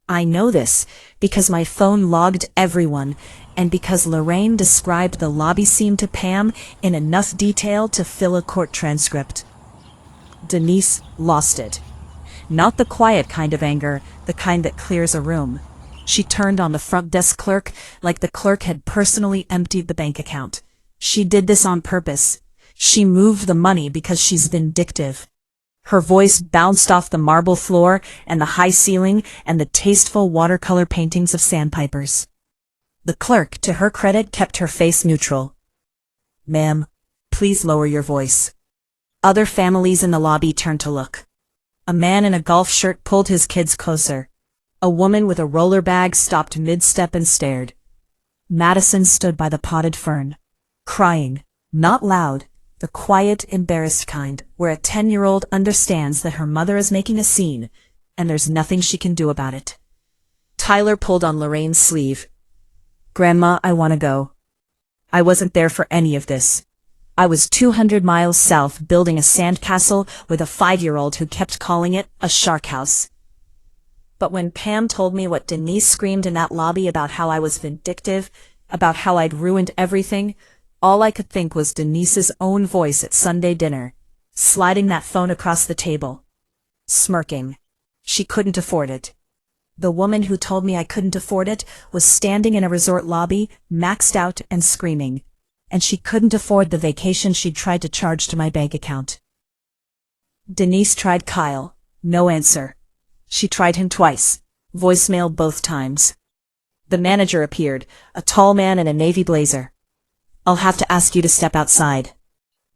I know this because my phone logged everyone, and because Lorraine described the lobby scene to Pam in enough detail to fill a court transcript. Denise lost it. Not the quiet kind of anger, the kind that clears a room. She turned on the front desk clerk like the clerk had personally emptied the bank account. She did this on purpose. She moved the money because she's vindictive. Her voice bounced off the marble floor and the high ceiling and the tasteful watercolor paintings of sandpipers. The clerk, to her credit, kept her face neutral. "Ma'am, please lower your voice." Other families in the lobby turned to look. A man in a golf shirt pulled his kids closer. A woman with a roller bag stopped mid-step and stared. Madison stood by the potted fern, crying, not loud, the quiet, embarrassed kind, where a 10-year-old understands that her mother is making a scene, and there's nothing she can do about it. Tyler pulled on Lorraine's sleeve. "Grandma, I want to go. I wasn't there for any of this. I was 200 miles south building a sandcastle with a 5-year-old who kept calling it a shark house." But when Pam told me what Denise screamed in that lobby about how I was vindictive, about how I'd ruined everything, all I could think was Denise's own voice at Sunday dinner, sliding that phone across the table, smirking. She couldn't afford it. The woman who told me I couldn't afford it was standing in a resort lobby, maxed out and screaming. And she couldn't afford the vacation she'd tried to charge to my bank account. Denise tried Kyle. No answer. She tried him twice. Voicemail both times. The manager appeared, a tall man in a navy blazer. "I'll have to ask you to step outside."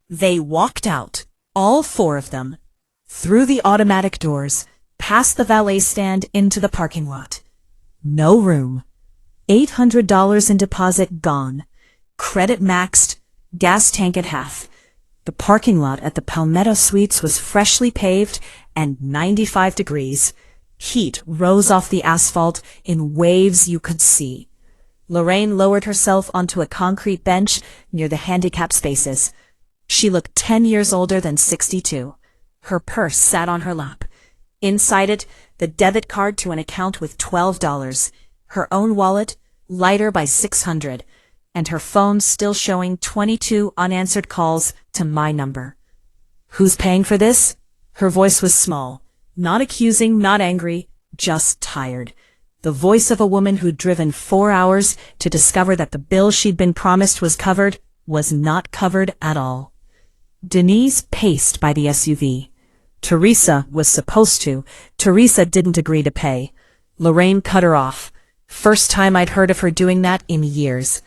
They walked out, all 4 of them, through the automatic doors, past the valet stand into the parking lot. No room. $800 in deposit gone. Credit maxed, gas tank at half. The parking lot at the Palmetto Suites was freshly paved and 95 degrees. Heat rose off the asphalt in waves you could see. Lorraine lowered herself onto a concrete bench near the handicap spaces. She looked 10 years older than 62. Her purse sat on her lap. Inside it, the debit card to an account with $12. Her own wallet, lighter by $600. And her phone still showing 22 unanswered calls to my number. "Who's paying for this?" Her voice was small, not accusing, not angry, just tired. The voice of a woman who'd driven 4 hours to discover that the bill she'd been promised was not covered at all. Denise paced by the SUV. Teresa was supposed to. Teresa didn't agree to pay. Lorraine cut her off. First time I'd heard of her doing that in years.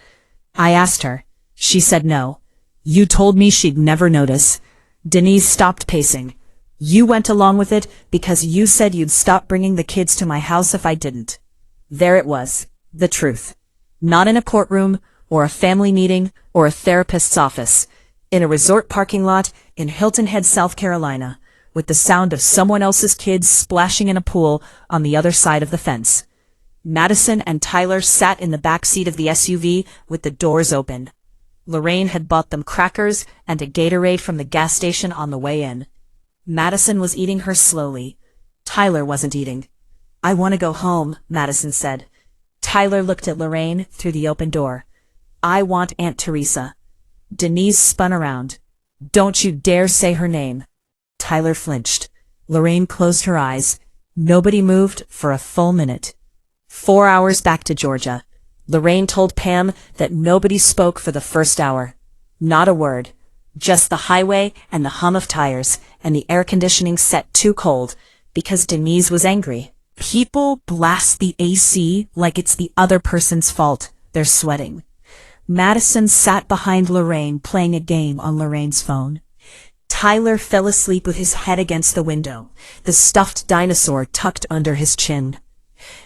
I asked her. She said no. "You told me she'd never notice." Denise stopped pacing. "You went along with it because you said you'd stop bringing the kids to my house if I didn't." There it was, the truth. Not in a courtroom, or a family meeting, or a therapist's office. In a resort parking lot in Hilton Head, South Carolina, with the sound of someone else's kids splashing in a pool on the other side of the fence. Madison and Tyler sat in the back seat of the SUV with the doors open. Lorraine had bought them crackers and a Gatorade from the gas station on the way in. Madison was eating hers slowly. Tyler wasn't eating. "I want to go home," Madison said. Tyler looked at Lorraine through the open door. "I want Aunt Teresa." Denise spun around. "Don't you dare say her name." Tyler flinched. Lorraine closed her eyes. Nobody moved for a full minute. 4 hours back to Georgia. Lorraine told Pam that nobody spoke for the first hour. Not a word. Just the highway and the hum of tires, and the air conditioning set too cold, because Denise was angry. People blast the AC like it's the other person's fault. They're sweating. Madison sat behind Lorraine playing a game on Lorraine's phone. Tyler fell asleep with his head against the window, the stuffed dinosaur tucked under his chin.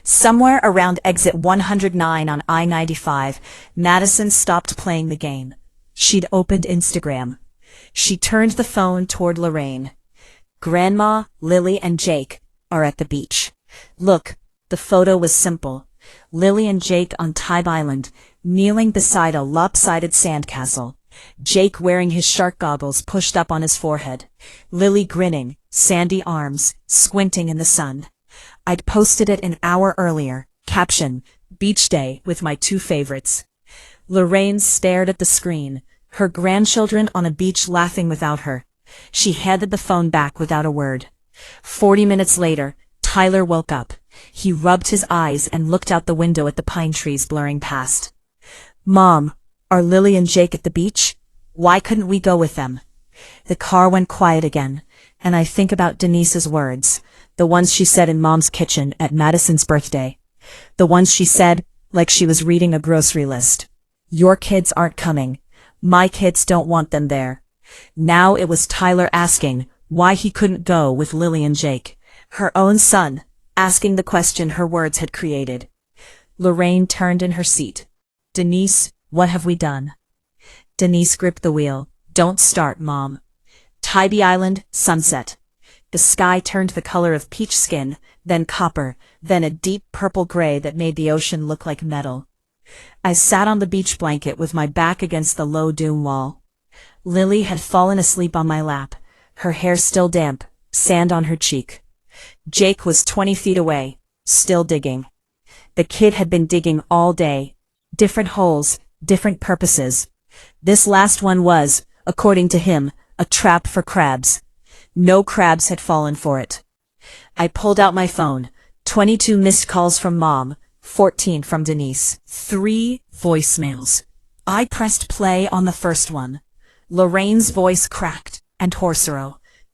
Somewhere around exit 109 on I-95, Madison stopped playing the game. She'd opened Instagram. She turned the phone toward Lorraine. Grandma, Lily, and Jake are at the beach. Look, the photo was simple. Lily and Jake on Tybee Island, kneeling beside a lopsided sandcastle. Jake wearing his shark goggles pushed up on his forehead. Lily grinning, sandy arms, squinting in the sun. I'd posted it an hour earlier. Caption, Beach Day with my two favorites. Lorraine stared at the screen, her grandchildren on a beach laughing without her. She handed the phone back without a word. 40 minutes later, Tyler woke up. He rubbed his eyes and looked out the window at the pine trees blurring past. Mom, are Lily and Jake at the beach? Why couldn't we go with them? The car went quiet again, and I think about Denise's words, the ones she said in Mom's kitchen at Madison's birthday. The ones she said like she was reading a grocery list. Your kids aren't coming. My kids don't want them there. Now it was Tyler asking why he couldn't go with Lily and Jake. Her own son, asking the question her words had created. Lorraine turned in her seat. Denise, what have we done? Denise gripped the wheel. Don't start, Mom. Tybee Island, sunset. The sky turned the color of peach skin, then copper, then a deep purple gray that made the ocean look like metal. I sat on the beach blanket with my back against the low dune wall. Lily had fallen asleep on my lap, her hair still damp, sand on her cheek. Jake was 20 feet away, still digging. The kid had been digging all day. Different holes, different purposes. This last one was, according to him, a trap for crabs. No crabs had fallen for it. I pulled out my phone. 22 missed calls from Mom, 14 from Denise. 3 voicemails. I pressed play on the first one. Lorraine's voice cracked, and hoarser.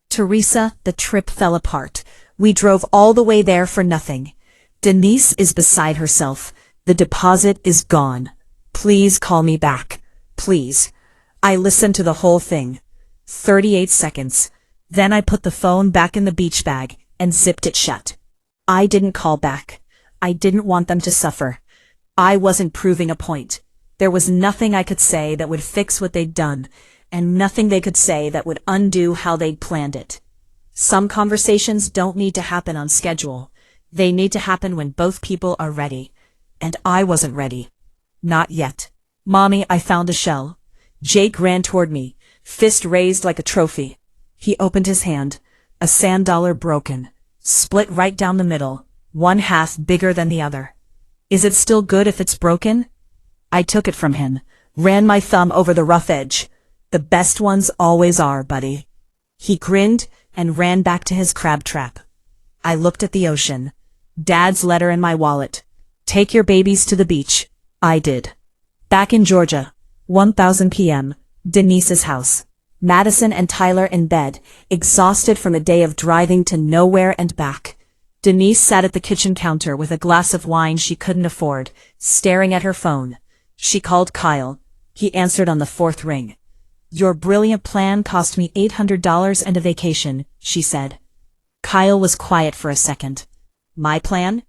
Teresa, the trip fell apart. We drove all the way there for nothing. Denise is beside herself. The deposit is gone. Please call me back. Please. I listened to the whole thing. 38 seconds. Then I put the phone back in the beach bag and zipped it shut. I didn't call back. I didn't want them to suffer. I wasn't proving a point. There was nothing I could say that would fix what they'd done, and nothing they could say that would undo how they'd planned it. Some conversations don't need to happen on schedule. They need to happen when both people are ready. And I wasn't ready. Not yet. Mommy, I found a shell. Jake ran toward me, fist raised like a trophy. He opened his hand. A sand dollar broken. Split right down the middle. One half bigger than the other. Is it still good if it's broken? I took it from him. Ran my thumb over the rough edge. The best ones always are, buddy. He grinned and ran back to his crab trap. I looked at the ocean. Dad's letter in my wallet. Take your babies to the beach. I did. Back in Georgia. 1000 p.m. Denise's house. Madison and Tyler in bed, exhausted from a day of driving to nowhere and back. Denise sat at the kitchen counter with a glass of wine she couldn't afford, staring at her phone. She called Kyle. He answered on the 4th ring. Your brilliant plan cost me $800 and a vacation, she said. Kyle was quiet for a second. My plan?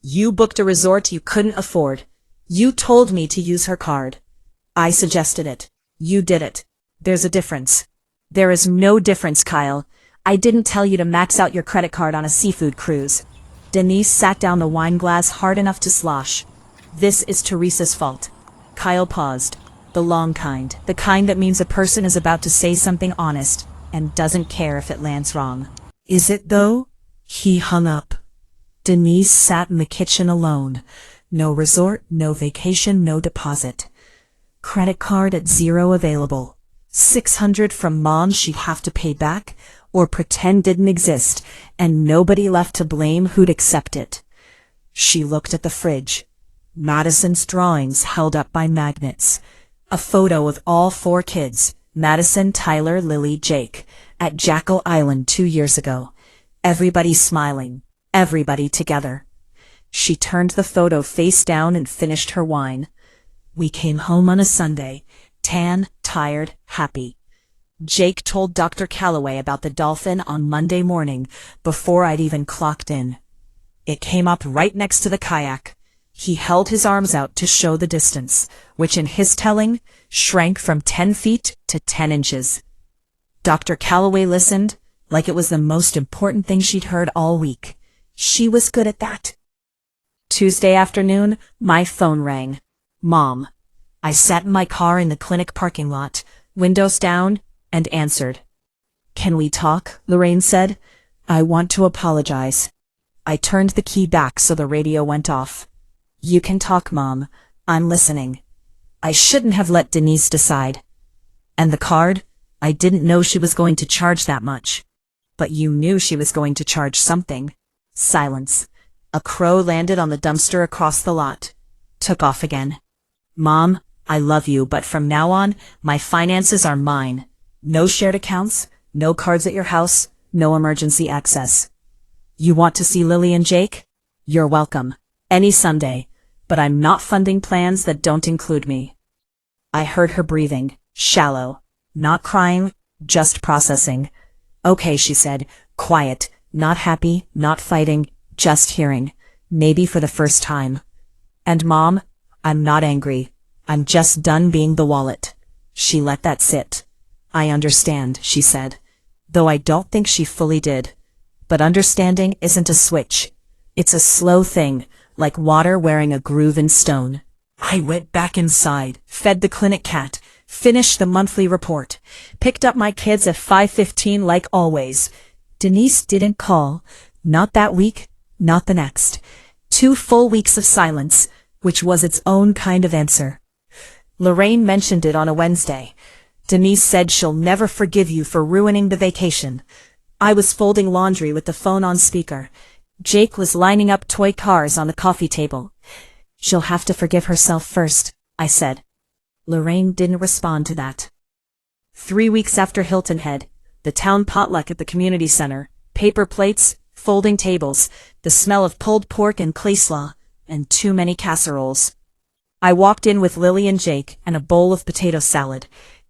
You booked a resort you couldn't afford. You told me to use her card. I suggested it. You did it. There's a difference. There is no difference, Kyle. I didn't tell you to max out your credit card on a seafood cruise. Denise sat down the wine glass hard enough to slosh. This is Teresa's fault. Kyle paused. The long kind. The kind that means a person is about to say something honest and doesn't care if it lands wrong. Is it though? He hung up. Denise sat in the kitchen alone. No resort, no vacation, no deposit. Credit card at 0 available. $600 from Mom she'd have to pay back, or pretend didn't exist, and nobody left to blame who'd accept it. She looked at the fridge. Madison's drawings held up by magnets. A photo of all 4 kids, Madison, Tyler, Lily, Jake, at Jackal Island 2 years ago. Everybody smiling. Everybody together. She turned the photo face down and finished her wine. We came home on a Sunday, tan, tired, happy. Jake told Dr. Calloway about the dolphin on Monday morning before I'd even clocked in. It came up right next to the kayak. He held his arms out to show the distance, which in his telling shrank from 10 feet to 10 inches. Dr. Calloway listened like it was the most important thing she'd heard all week. She was good at that. Tuesday afternoon, my phone rang. Mom. I sat in my car in the clinic parking lot, windows down, and answered. Can we talk? Lorraine said. I want to apologize. I turned the key back so the radio went off. You can talk, Mom. I'm listening. I shouldn't have let Denise decide. And the card? I didn't know she was going to charge that much. But you knew she was going to charge something. Silence. A crow landed on the dumpster across the lot. Took off again. Mom, I love you, but from now on, my finances are mine. No shared accounts, no cards at your house, no emergency access. You want to see Lily and Jake? You're welcome. Any Sunday. But I'm not funding plans that don't include me. I heard her breathing, shallow. Not crying, just processing. Okay, she said, quiet, not happy, not fighting, just hearing. Maybe for the first time. And Mom, I'm not angry. I'm just done being the wallet. She let that sit. I understand, she said. Though I don't think she fully did. But understanding isn't a switch. It's a slow thing, like water wearing a groove in stone. I went back inside, fed the clinic cat, finished the monthly report, picked up my kids at 5:15 like always. Denise didn't call. Not that week, not the next. 2 full weeks of silence, which was its own kind of answer. Lorraine mentioned it on a Wednesday. Denise said she'll never forgive you for ruining the vacation. I was folding laundry with the phone on speaker. Jake was lining up toy cars on the coffee table. She'll have to forgive herself first, I said. Lorraine didn't respond to that. 3 weeks after Hilton Head, the town potluck at the community center, paper plates, folding tables, the smell of pulled pork and coleslaw, and too many casseroles. I walked in with Lily and Jake and a bowl of potato salad.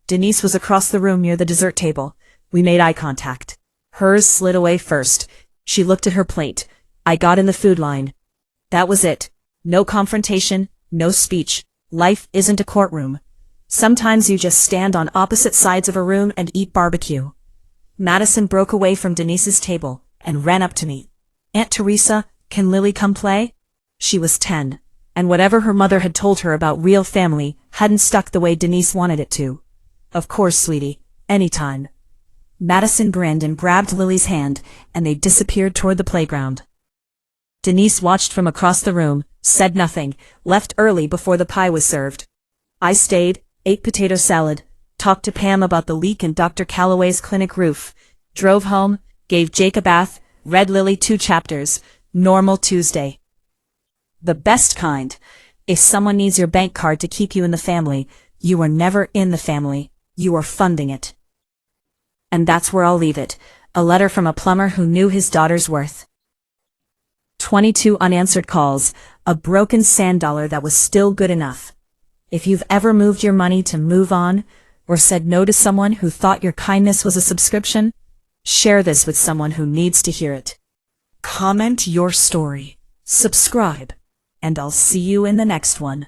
Denise was across the room near the dessert table. We made eye contact. Hers slid away first. She looked at her plate. I got in the food line. That was it. No confrontation, no speech. Life isn't a courtroom. Sometimes you just stand on opposite sides of a room and eat barbecue. Madison broke away from Denise's table and ran up to me. Aunt Teresa, can Lily come play? She was 10, and whatever her mother had told her about real family hadn't stuck the way Denise wanted it to. Of course, sweetie, anytime. Madison grinned and grabbed Lily's hand, and they disappeared toward the playground. Denise watched from across the room, said nothing, left early before the pie was served. I stayed, ate potato salad, talked to Pam about the leak in Dr. Calloway's clinic roof, drove home, gave Jake a bath, read Lily 2 chapters, normal Tuesday. The best kind. If someone needs your bank card to keep you in the family, you are never in the family, you are funding it. And that's where I'll leave it. A letter from a plumber who knew his daughter's worth. 22 unanswered calls, a broken sand dollar that was still good enough. If you've ever moved your money to move on, or said no to someone who thought your kindness was a subscription, share this with someone who needs to hear it. Comment your story, subscribe, and I'll see you in the next one.